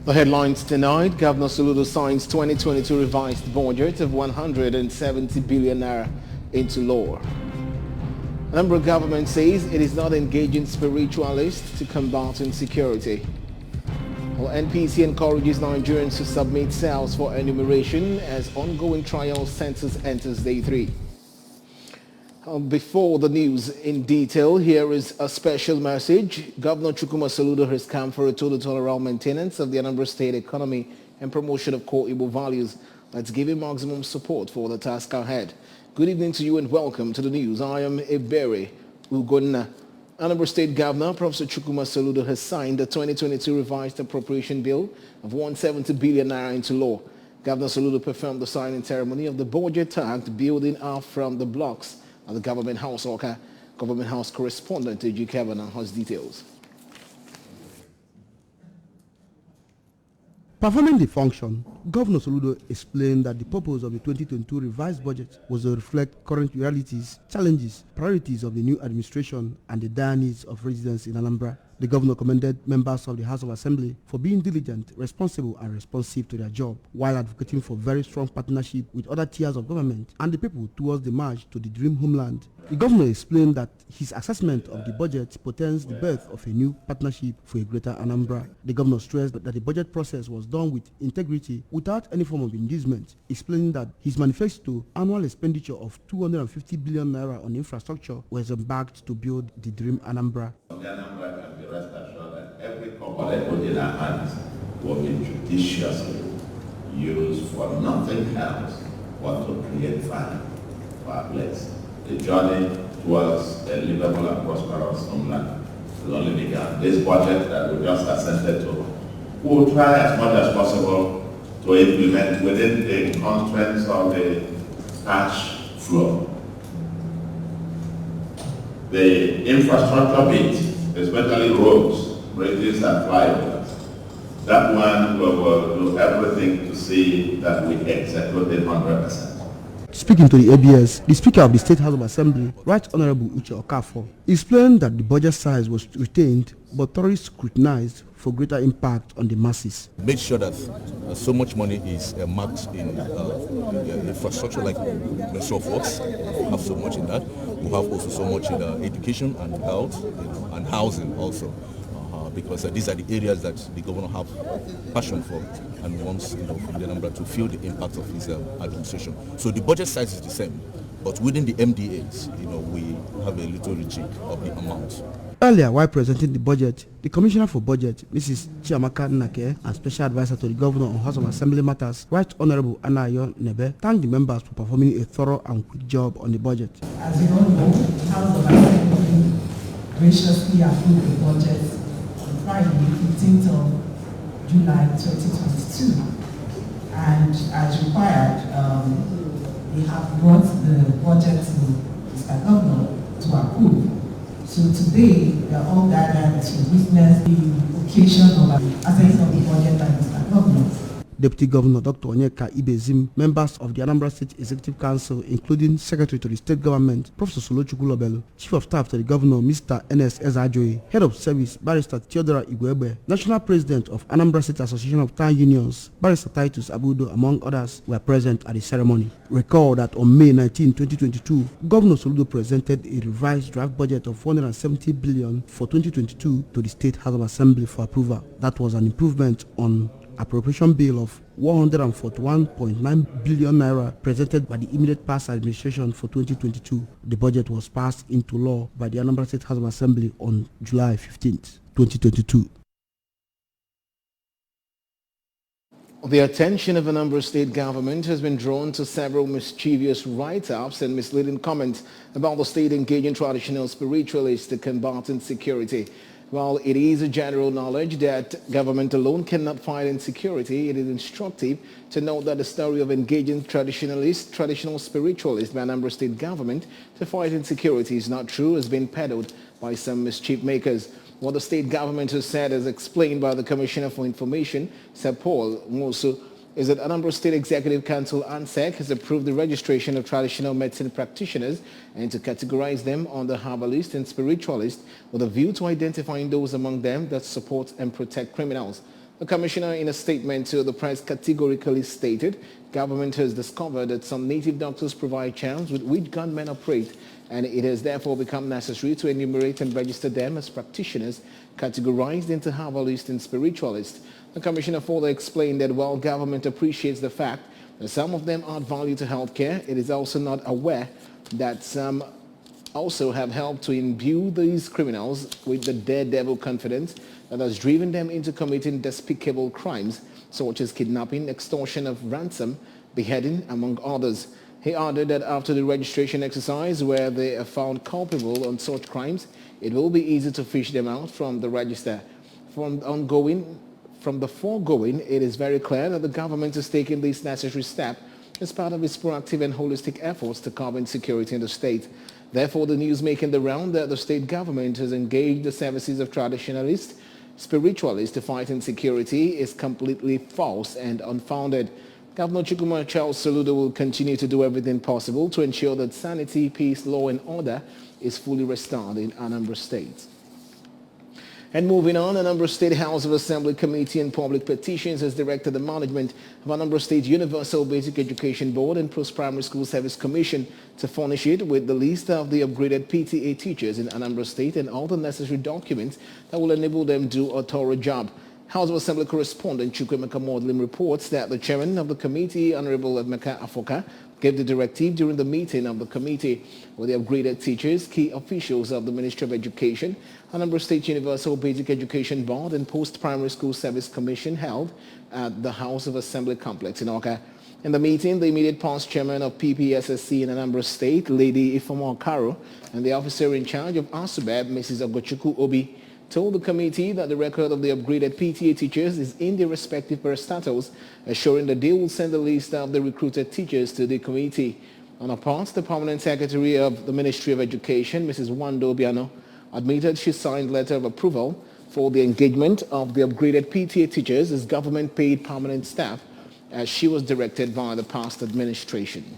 The headlines tonight: Governor Soludo signs 2022 revised budget of 170 billion naira into law. Anambra government says it is not engaging spiritualists to combat insecurity. Well, NPC encourages Nigerians to submit cells for enumeration as ongoing trial census enters day 3. Before the news in detail, here is a special message. Governor Chukwuma Soludo has come for a total maintenance of the Anambra State economy and promotion of core Igbo values. Let's give him maximum support for the task ahead. Good evening to you and welcome to the news. I am Ebere Ugonna. Anambra State Governor Professor Chukwuma Soludo has signed the 2022 revised appropriation bill of 170 billion naira into law. Governor Soludo performed the signing ceremony of the budget-tagged building up from the blocks at the Government House. Government House correspondent Eji Kavanaugh has details. Performing the function, Governor Soludo explained that the purpose of the 2022 revised budget was to reflect current realities, challenges, priorities of the new administration and the dire needs of residents in Anambra. The governor commended members of the House of Assembly for being diligent, responsible and responsive to their job, while advocating for very strong partnership with other tiers of government and the people towards the march to the dream homeland. The governor explained that his assessment of the budget portends the birth of a new partnership for a greater Anambra. The governor stressed that the budget process was done with integrity without any form of inducement, explaining that his manifesto annual expenditure of 250 billion naira on infrastructure was embarked to build the dream Anambra. Rest assured that every component put in our hands will be judiciously used for nothing else but to create value for our place. The journey towards a livable and prosperous homeland has only begun. This budget that we just assented to, we will try as much as possible to implement within the constraints of the cash flow. The infrastructure bit, especially roads, bridges and flyovers. That one will do everything to see that we execute it 100%. Speaking to the ABS, the Speaker of the State House of Assembly, Right Honorable Uche Okafor, explained that the budget size was retained but thoroughly scrutinized for greater impact on the masses. Made sure that so much money is marked in infrastructure like Ministry of Works, have so much in that. We have also so much in education and health and housing also, because these are the areas that the governor have passion for and wants from the number to feel the impact of his administration. So the budget size is the same, but within the MDAs, we have a little rejig of the amount. Earlier, while presenting the budget, the Commissioner for Budget, Mrs. Chiamaka Nake, and Special Advisor to the Governor on House of Assembly Matters, Right Honorable Anayo Nebe, thanked the members for performing a thorough and quick job on the budget. As you all know, the House of Assembly graciously approved the budget on Friday, 15th of July 2022. And as required, they have brought the budget to Mr. Governor to approve. So today, we are all gathered to witness the occasion of the assessment of the budget by Mr. Governor. Deputy Governor Dr. Onyeka Ibezim, members of the Anambra State Executive Council, including Secretary to the State Government, Professor Solochukwu Lobelu, Chief of Staff to the Governor, Mr. N.S. Ezajoye, Head of Service, Barrister Theodora Igwebe, National President of Anambra State Association of Town Unions, Barrister Titus Abudo, among others, were present at the ceremony. Recall that on May 19, 2022, Governor Soludo presented a revised draft budget of 170 billion for 2022 to the State House of Assembly for approval. That was an improvement on appropriation bill of 141.9 billion naira presented by the immediate past administration for 2022. The budget was passed into law by the Anambra State House of Assembly on July 15th, 2022. The attention of Anambra State government has been drawn to several mischievous write-ups and misleading comments about the state engaging traditional spiritualists to combat insecurity. While it is a general knowledge that government alone cannot fight insecurity, it is instructive to note that the story of engaging traditional spiritualists by Anambra State government to fight insecurity is not true, has been peddled by some mischief makers. What the state government has said, as explained by the Commissioner for Information, Sir Paul Musu, is that Anambra State Executive Council ANSEC has approved the registration of traditional medicine practitioners and to categorize them under herbalist and spiritualist with a view to identifying those among them that support and protect criminals. The commissioner, in a statement to the press, categorically stated government has discovered that some native doctors provide charms with which gunmen operate, and it has therefore become necessary to enumerate and register them as practitioners categorized into herbalists and spiritualists. The commissioner further explained that while government appreciates the fact that some of them add value to healthcare, it is also not aware that some also have helped to imbue these criminals with the daredevil confidence that has driven them into committing despicable crimes such as kidnapping, extortion of ransom, beheading, among others. He added that after the registration exercise where they are found culpable on such crimes, it will be easy to fish them out from the register. From the foregoing, it is very clear that the government is taking this necessary step as part of its proactive and holistic efforts to curb insecurity in the state. Therefore, the news making the round that the state government has engaged the services of traditionalists, spiritualists to fight insecurity is completely false and unfounded. Governor Chukwuma Charles Soludo will continue to do everything possible to ensure that sanity, peace, law and order is fully restored in Anambra State. And moving on, Anambra State House of Assembly Committee on Public Petitions has directed the management of Anambra State Universal Basic Education Board and Post-Primary School Service Commission to furnish it with the list of the upgraded PTA teachers in Anambra State and all the necessary documents that will enable them to do a thorough job. House of Assembly correspondent Chukwemeka Modlim reports that the chairman of the committee, Honorable Emeka Afoka, gave the directive during the meeting of the committee with the upgraded teachers, key officials of the Ministry of Education, Anambra State Universal Basic Education Board and Post-Primary School Service Commission held at the House of Assembly complex in Awka. In the meeting, the immediate past chairman of PPSSC in Anambra State, Lady Ifeoma Okaro, and the officer in charge of ASUBEB, Mrs. Ogochukwu Obi, told the committee that the record of the upgraded PTA teachers is in their respective parastatals, assuring that they will send the list of the recruited teachers to the committee. On her part, the permanent secretary of the Ministry of Education, Mrs. Wando Obiano, admitted she signed letter of approval for the engagement of the upgraded PTA teachers as government-paid permanent staff, as she was directed by the past administration.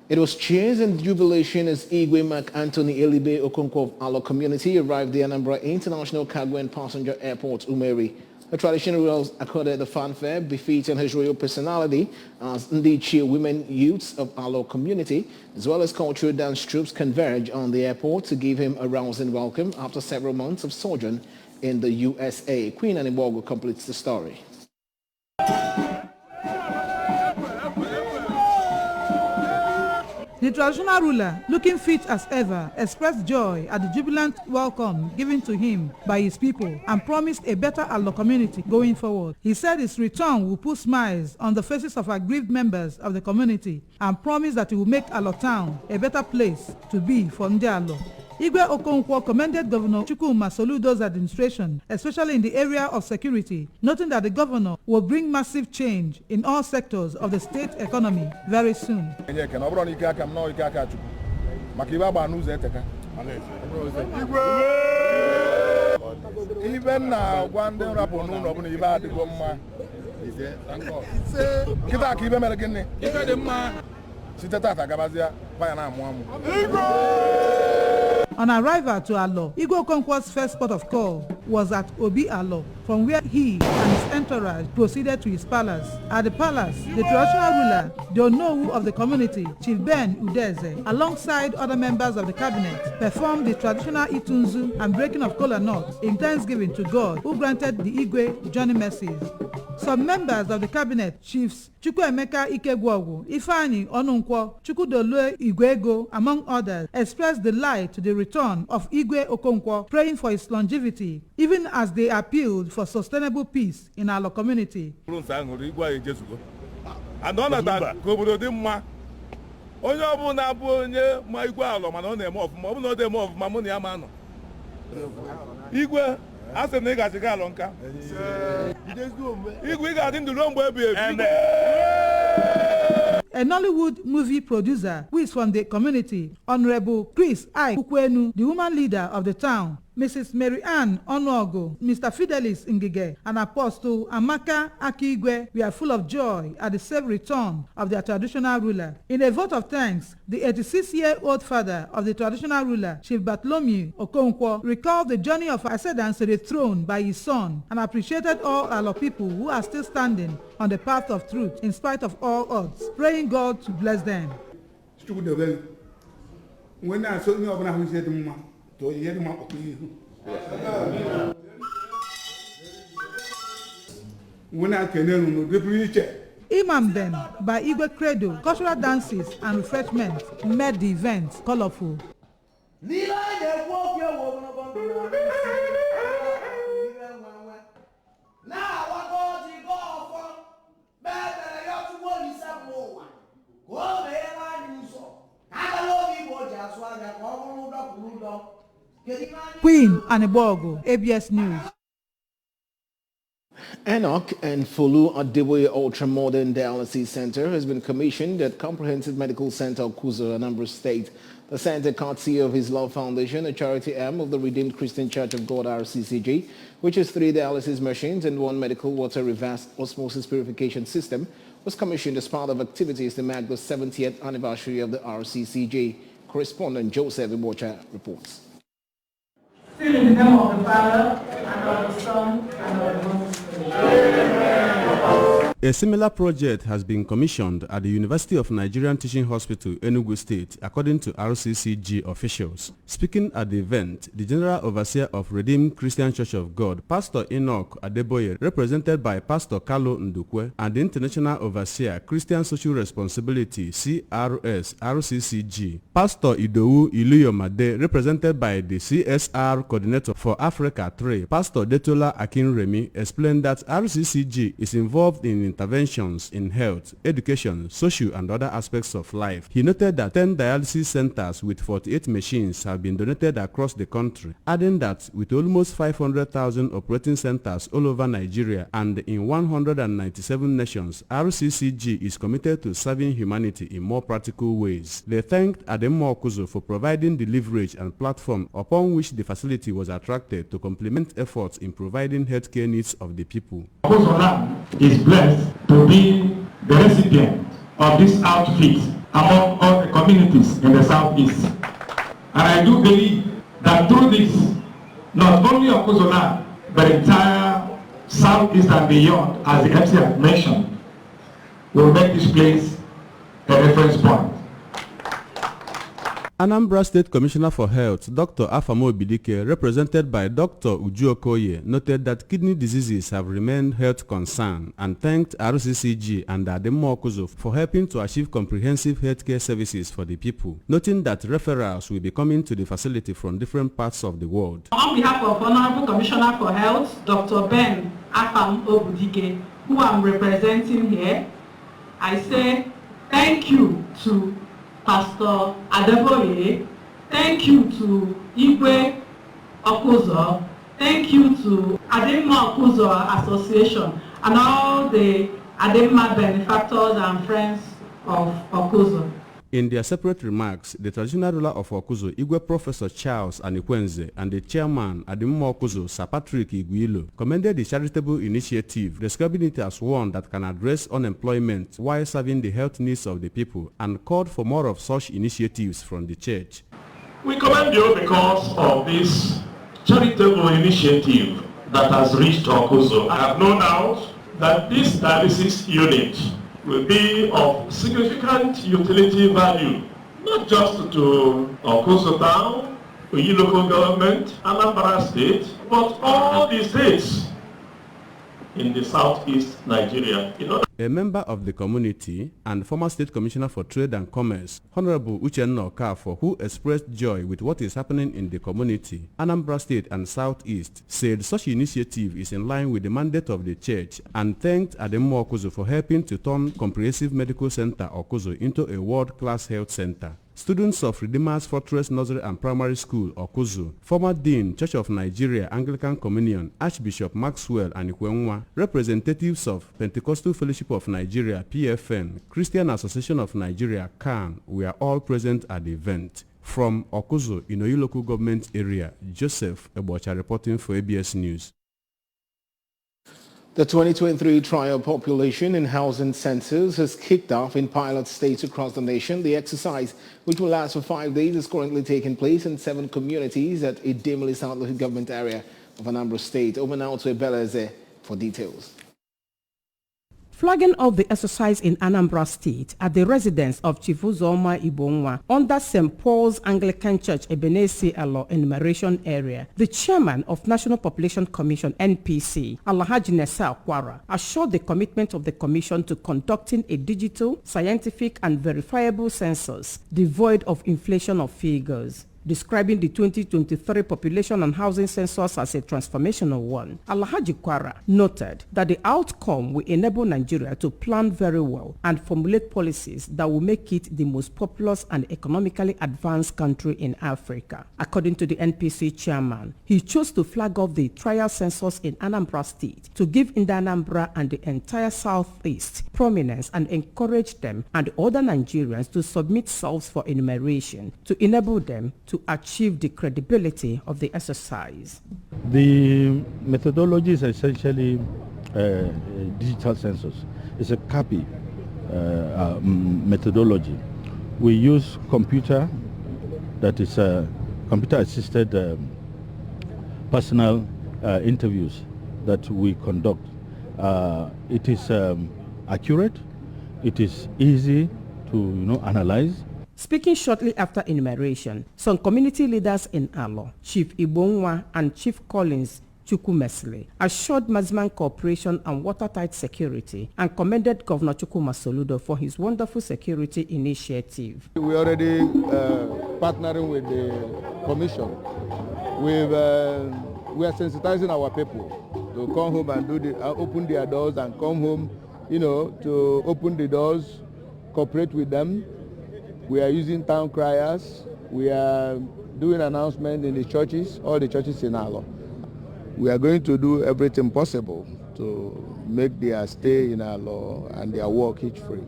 It was cheers and jubilation as Igwe Mark Anthony Elibe Okonkwo of Alo community arrived at the Anambra International Cargo and Passenger Airport, Umeri. The traditional royals accorded the fanfare befitting his royal personality as Ndichie women youths of Alo community, as well as cultural dance troops converge on the airport to give him a rousing welcome after several months of sojourn in the USA. Queen Anibogo completes the story. The traditional ruler, looking fit as ever, expressed joy at the jubilant welcome given to him by his people and promised a better Alo community going forward. He said his return will put smiles on the faces of aggrieved members of the community and promised that he will make Alo town a better place to be for Ndi Alo. Igwe Okonkwo commended Governor Chukwuma Soludo's administration, especially in the area of security, noting that the governor will bring massive change in all sectors of the state economy very soon. On arrival to Alo, Igwe Okonkwo's first port of call was at Obi Alo, from where he and his entourage proceeded to his palace. At the palace, the traditional ruler, the Onowu of the community, Chief Ben Udeze, alongside other members of the cabinet, performed the traditional Itunzu and breaking of kola nuts in thanksgiving to God, who granted the Igwe journey mercies. Some members of the cabinet, Chiefs Chukwuemeka Ikegwuogu, Ifeanyi Onunkwo, Chukwudolue Igwego, among others, expressed delight to the return of Igwe Okonkwo, praying for his longevity, even as they appealed for sustainable peace in our community. A Nollywood movie producer who is from the community, Honorable Chris I. Ukwenu, the woman leader of the town, Mrs. Mary Ann Onuogo, Mr. Fidelis Ngige, and Apostle Amaka Akigwe were full of joy at the safe return of their traditional ruler. In a vote of thanks, the 86-year-old father of the traditional ruler, Chief Bartholomew Okonkwo, recalled the journey of ascendance to the throne by his son and appreciated all our people who are still standing on the path of truth in spite of all odds, praying God to bless them. When I saw you, I said, to hear my opinion. When I can know the preacher. Imam then, by Igwe Credo, cultural dances and refreshments made the event colorful. Queen Anibogo, ABS News. Enoch and Folu Adeboye Ultra-Modern Dialysis Center has been commissioned at Comprehensive Medical Center Okuzo, Anambra State. The center, courtesy of His Love Foundation, a charity arm of the Redeemed Christian Church of God RCCG, which has 3 dialysis machines and 1 medical water reverse osmosis purification system, was commissioned as part of activities to mark the 70th anniversary of the RCCG. Correspondent Joseph Ibocha reports. Still in the name of the Father, and of the Son, and of the Holy Spirit. A similar project has been commissioned at the University of Nigerian Teaching Hospital, Enugu State, according to RCCG officials. Speaking at the event, the General Overseer of Redeemed Christian Church of God, Pastor Enoch Adeboye, represented by Pastor Carlo Ndukwe, and the International Overseer, Christian Social Responsibility, CRS, RCCG, Pastor Idowu Iluyomade, represented by the CSR Coordinator for Africa 3, Pastor Detola Akinremi, explained that RCCG is involved in interventions in health, education, social and other aspects of life. He noted that 10 dialysis centers with 48 machines have been donated across the country, adding that with almost 500,000 operating centers all over Nigeria and in 197 nations, RCCG is committed to serving humanity in more practical ways. They thanked Ademo Okuzo for providing the leverage and platform upon which the facility was attracted to complement efforts in providing healthcare needs of the people. Okuzo is blessed to be the recipient of this outfit among all the communities in the Southeast. And I do believe that through this, not only Okuzo, but entire Southeast and beyond, as the MC has mentioned, will make this place a reference point. Anambra State Commissioner for Health, Dr. Afamo Bidike, represented by Dr. Uju Okoye, noted that kidney diseases have remained health concern and thanked RCCG and Ademo Okuzo for helping to achieve comprehensive healthcare services for the people, noting that referrals will be coming to the facility from different parts of the world. On behalf of Honorable Commissioner for Health, Dr. Ben Afamo Bidike, who I'm representing here, I say thank you to Pastor Adeboye, thank you to Igwe Okuzo, thank you to Adema Okuzo Association and all the Adema benefactors and friends of Okuzo. In their separate remarks, the traditional ruler of Okuzo, Igwe Professor Charles Anikwenze, and the chairman, Ademo Okuzo, Sir Patrick Iguilo, commended the charitable initiative, describing it as one that can address unemployment while serving the health needs of the people, and called for more of such initiatives from the church. We commend you because of this charitable initiative that has reached Okuzo. I have no doubt that this dialysis unit will be of significant utility value, not just to Okuzo Town, Uyi local government, Anambra State, but all the states in the southeast Nigeria. A member of the community and former State Commissioner for Trade and Commerce, Honorable Uchenna Okafor, who expressed joy with what is happening in the community, Anambra State and Southeast, said such initiative is in line with the mandate of the church and thanked Ademo Okuzo for helping to turn Comprehensive Medical Center Okuzo into a world-class health center. Students of Redeemer's Fortress Nursery and Primary School, Okuzo, former Dean, Church of Nigeria Anglican Communion, Archbishop Maxwell Anikwenwa, representatives of Pentecostal Fellowship of Nigeria, PFN, Christian Association of Nigeria, CAN, were all present at the event. From Okuzo, Inoyi local government area, Joseph Ebocha reporting for ABS News. The 2023 trial population and housing census has kicked off in pilot states across the nation. The exercise, which will last for 5 days, is currently taking place in 7 communities at Idemili South Local Government area of Anambra State. Over now to Ebeleze for details. Flagging off the exercise in Anambra State at the residence of Chief Uzoma Ibonwa under St. Paul's Anglican Church, Ebenesi Alo enumeration area, the chairman of National Population Commission, NPC, Alhaji Nessa Akwara, assured the commitment of the commission to conducting a digital, scientific and verifiable census devoid of inflation of figures. Describing the 2023 population and housing census as a transformational one, Alhaji Kwara noted that the outcome will enable Nigeria to plan very well and formulate policies that will make it the most populous and economically advanced country in Africa. According to the NPC chairman, he chose to flag off the trial census in Anambra State to give Anambra and the entire Southeast prominence and encourage them and other Nigerians to submit selves for enumeration to enable them to achieve the credibility of the exercise. The methodology is essentially a digital census. It's a copy methodology. We use computer, that is computer-assisted personal interviews that we conduct. It is accurate. It is easy to analyze. Speaking shortly after enumeration, some community leaders in Alo, Chief Ibonwa and Chief Collins Chukwumesile, assured maximum cooperation and watertight security and commended Governor Chukwuma Soludo for his wonderful security initiative. We are already partnering with the commission. We are sensitizing our people to come home and open their doors and come home, to open the doors, cooperate with them. We are using town criers. We are doing announcements in the churches, all the churches in Alo. We are going to do everything possible to make their stay in Alo and their work hitch-free.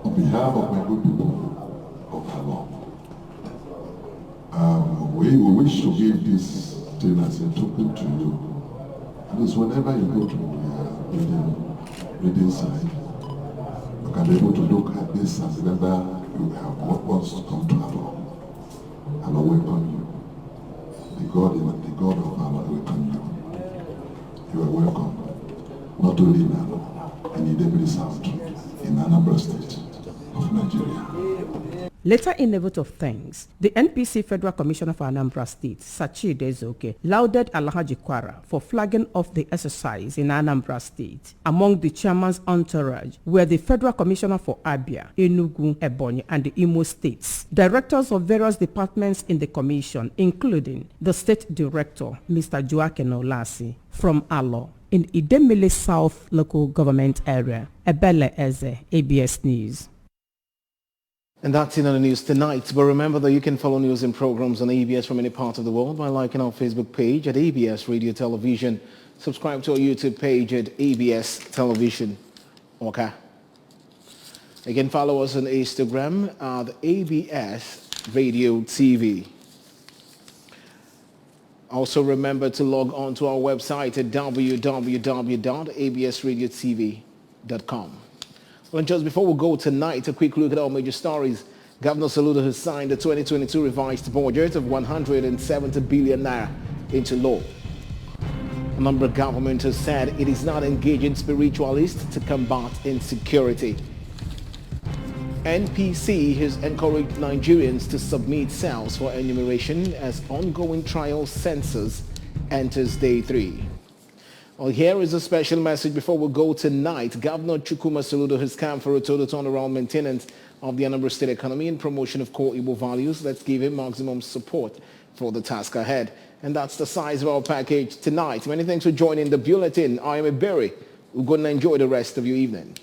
On behalf of my good people of Alo, we wish to give this thing as a token to you. Because whenever you go to the reading side, you can be able to look at this as whether you have what wants to come to Alo. Alo welcome you. The God of Alo welcome you. You are welcome. Not only in Alo, in Idemili South, in Anambra State of Nigeria. Later in a vote of thanks, the NPC Federal Commissioner for Anambra State, Sachi Dezoke, lauded Alhaji Kwara for flagging off the exercise in Anambra State. Among the chairman's entourage were the Federal Commissioner for Abia, Enugu, Ebonyi, and the Imo states, directors of various departments in the commission, including the State Director, Mr. Joaquin Olasi, from Alo, in Idemili South Local Government Area. Ebeleze, ABS News. And that's it on the news tonight. But remember that you can follow news and programs on ABS from any part of the world by liking our Facebook page at ABS Radio Television. Subscribe to our YouTube page at ABS Television. Okay. You can follow us on Instagram at ABS Radio TV. Also remember to log on to our website at www.absradiotv.com. Well, and just before we go tonight, a quick look at our major stories. Governor Soludo has signed the 2022 revised budget of 170 billion naira into law. Anambra government has said it is not engaging spiritualists to combat insecurity. NPC has encouraged Nigerians to submit cells for enumeration as ongoing trial census enters day 3. Well, here is a special message before we go tonight. Governor Chukwuma Soludo has come for a total turnaround maintenance of the Anambra State economy and promotion of core Igbo values. Let's give him maximum support for the task ahead. And that's the size of our package tonight. Many thanks for joining the bulletin. I am Ebere. We're going to enjoy the rest of your evening.